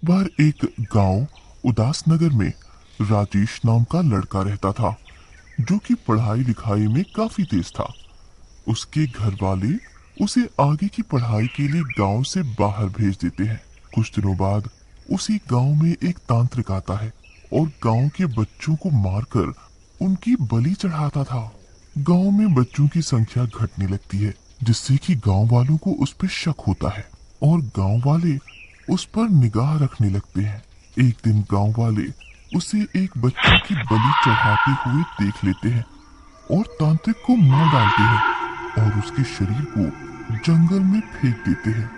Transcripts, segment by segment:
बार एक गांव उदासनगर में राजेश नाम का लड़का रहता था, जो कि पढ़ाई लिखाई में काफी तेज था। उसके घर वाले उसे आगे की पढ़ाई के लिए गांव से बाहर भेज देते हैं। कुछ दिनों बाद उसी गांव में एक तांत्रिक आता है और गांव के बच्चों को मारकर उनकी बलि चढ़ाता था। गांव में बच्चों की संख्या घटने लगती है, जिससे कि गांव वालों को उस पर शक होता है और गांव वाले उस पर निगाह रखने लगते हैं। एक दिन गांव वाले उसे एक बच्चे की बलि चढ़ाते हुए देख लेते हैं और तांत्रिक को मार डालते हैं और उसके शरीर को जंगल में फेंक देते हैं।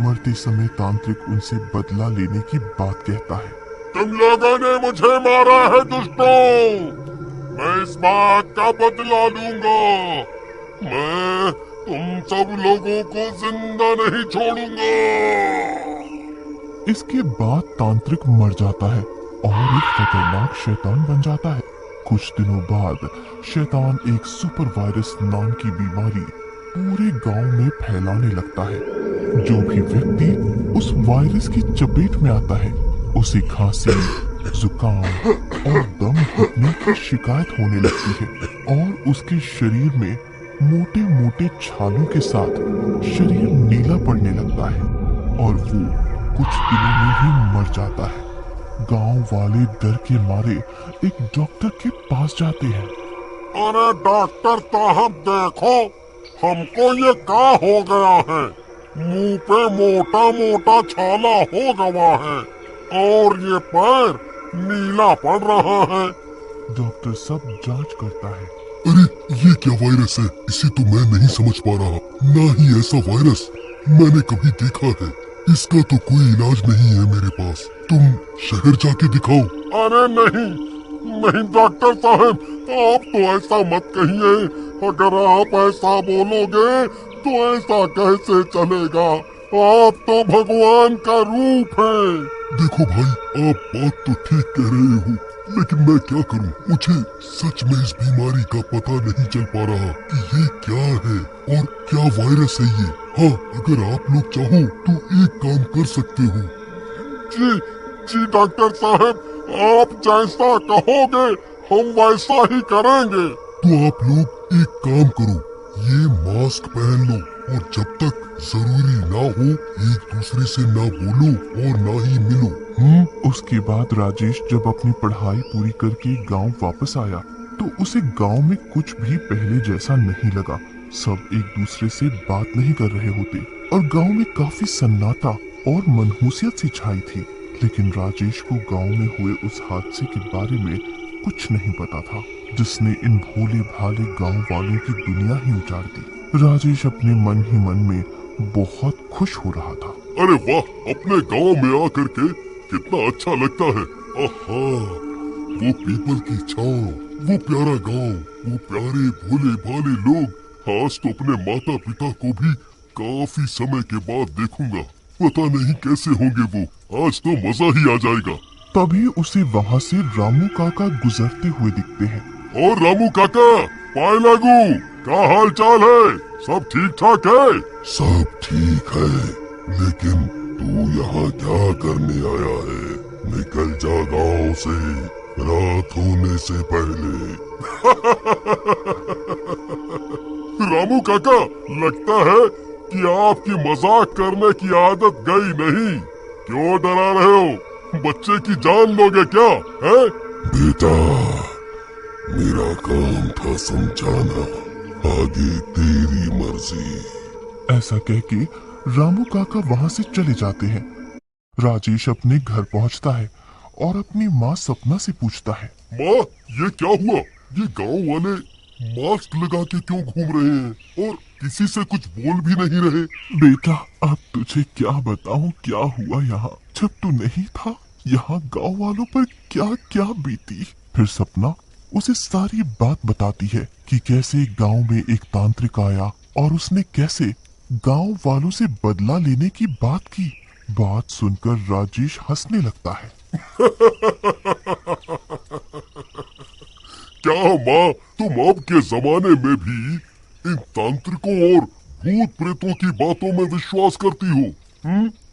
मरते समय तांत्रिक उनसे बदला लेने की बात कहता है। तुम लोगों ने मुझे मारा है दुष्टों, मैं इस बात का बदला लूंगा। मैं तुम सब लोगों को जिंदा नहीं छोड़ूंगा। इसके बाद तांत्रिक मर जाता है और एक खतरनाक शैतान बन जाता है। कुछ दिनों बाद शैतान एक सुपर वायरस नाम की बीमारी पूरे गांव में फैलाने लगता है। जो भी व्यक्ति उस वायरस की चपेट में आता है उसे खांसी, जुकाम और दम घुटने की शिकायत होने लगती है और उसके शरीर में मोटे मोटे छालों के साथ शरीर नीला पड़ने लगता है और वो कुछ दिनों में ही मर जाता है। गांव वाले डर के मारे एक डॉक्टर के पास जाते हैं। अरे डॉक्टर साहब देखो, हमको ये क्या हो गया है? मुंह पे मोटा मोटा छाला हो गया है और ये पैर नीला पड़ रहा है। डॉक्टर सब जांच करता है। अरे ये क्या वायरस है? इसे तो मैं नहीं समझ पा रहा। ना ही ऐसा वायरस मैंने कभी देखा है। इसका तो कोई इलाज नहीं है मेरे पास। तुम शहर जाके दिखाओ। अरे नहीं नहीं डॉक्टर साहब, आप तो ऐसा मत कहिए। अगर आप ऐसा बोलोगे तो ऐसा कैसे चलेगा? आप तो भगवान का रूप है। देखो भाई, आप बात तो ठीक कह रहे हो, लेकिन मैं क्या करूं? मुझे सच में इस बीमारी का पता नहीं चल पा रहा कि ये क्या है और क्या वायरस है ये। हाँ, अगर आप लोग चाहो तो एक काम कर सकते हो। जी जी डॉक्टर साहब, आप जैसा कहोगे हम वैसा ही करेंगे। तो आप लोग एक काम करो, ये मास्क पहन लो और जब तक जरूरी ना हो एक दूसरे से ना बोलो और ना ही मिलो। उसके बाद राजेश जब अपनी पढ़ाई पूरी करके गांव वापस आया तो उसे गांव में कुछ भी पहले जैसा नहीं लगा। सब एक दूसरे से बात नहीं कर रहे होते और गांव में काफी सन्नाटा और मनहूसियत सी छाई थी। लेकिन राजेश को गांव में हुए उस हादसे के बारे में कुछ नहीं पता था, जिसने इन भोले भाले गांव वालों की दुनिया ही उजाड़ दी। राजेश अपने मन ही मन में बहुत खुश हो रहा था। अरे वाह, अपने गांव में आकर के कितना अच्छा लगता है। आहा, वो पीपल की छांव, वो प्यारा गांव, वो प्यारे भोले भाले लोग। आज तो अपने माता पिता को भी काफी समय के बाद देखूंगा। पता नहीं कैसे होंगे वो। आज तो मजा ही आ जाएगा। तभी उसे वहाँ से रामू काका गुजरते हुए दिखते हैं। और रामू काका, पाए लागू, क्या हाल चाल है? सब ठीक ठाक है? सब ठीक है, लेकिन तू यहाँ क्या करने आया है? निकल जा गांव से रात होने से पहले। रामू काका, लगता है कि आपकी मजाक करने की आदत गई नहीं। क्यों डरा रहे हो? बच्चे की जान लोगे क्या है? बेटा, मेरा काम था समझाना, आगे तेरी मर्जी। ऐसा कह के रामू काका वहाँ से चले जाते हैं। राजेश अपने घर पहुँचता है और अपनी माँ सपना से पूछता है। माँ, ये क्या हुआ? ये गांव वाले मास्क लगा के क्यों घूम रहे हैं और किसी से कुछ बोल भी नहीं रहे? बेटा, अब तुझे क्या बताऊं क्या हुआ यहाँ। जब तू नहीं था यहाँ गांव वालों पर क्या क्या बीती। फिर सपना उसे सारी बात बताती है कि कैसे गांव में एक तांत्रिक आया और उसने कैसे गांव वालों से बदला लेने की बात की। बात सुनकर राजेश हंसने लगता है। क्या माँ, तुम अब के जमाने में भी इन तांत्रिकों और भूत प्रेतों की बातों में विश्वास करती हो?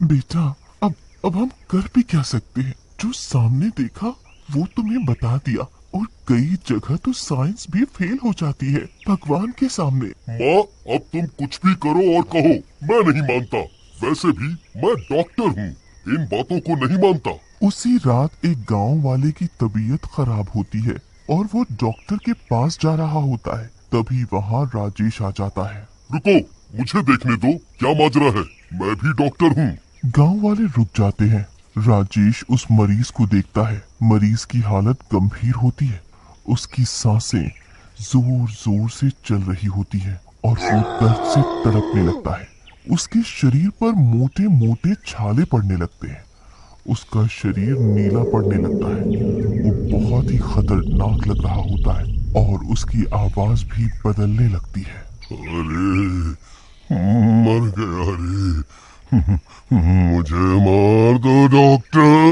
बेटा, अब अब हम कर भी क्या सकते हैं? जो सामने देखा वो तुम्हें बता दिया, और कई जगह तो साइंस भी फेल हो जाती है भगवान के सामने। माँ, अब तुम कुछ भी करो और कहो, मैं नहीं मानता। वैसे भी मैं डॉक्टर हूँ, इन बातों को नहीं मानता। उसी रात एक गांव वाले की तबीयत खराब होती है और वो डॉक्टर के पास जा रहा होता है। तभी वहाँ राजेश आ जाता है। रुको, मुझे देखने दो, क्या माजरा है? मैं भी डॉक्टर हूँ। गांव वाले रुक जाते हैं। राजेश उस मरीज को देखता है। मरीज की हालत गंभीर होती है। उसकी सांसें जोर जोर से चल रही होती है और वो दर्द से तड़पने लगता है। उसके शरीर पर मोटे मोटे छाले पड़ने लगते हैं। उसका शरीर नीला पड़ने लगता है। वो बहुत ही खतरनाक लग रहा होता है और उसकी आवाज भी बदलने लगती है। अरे, मर गया रे। मुझे मार दो डॉक्टर।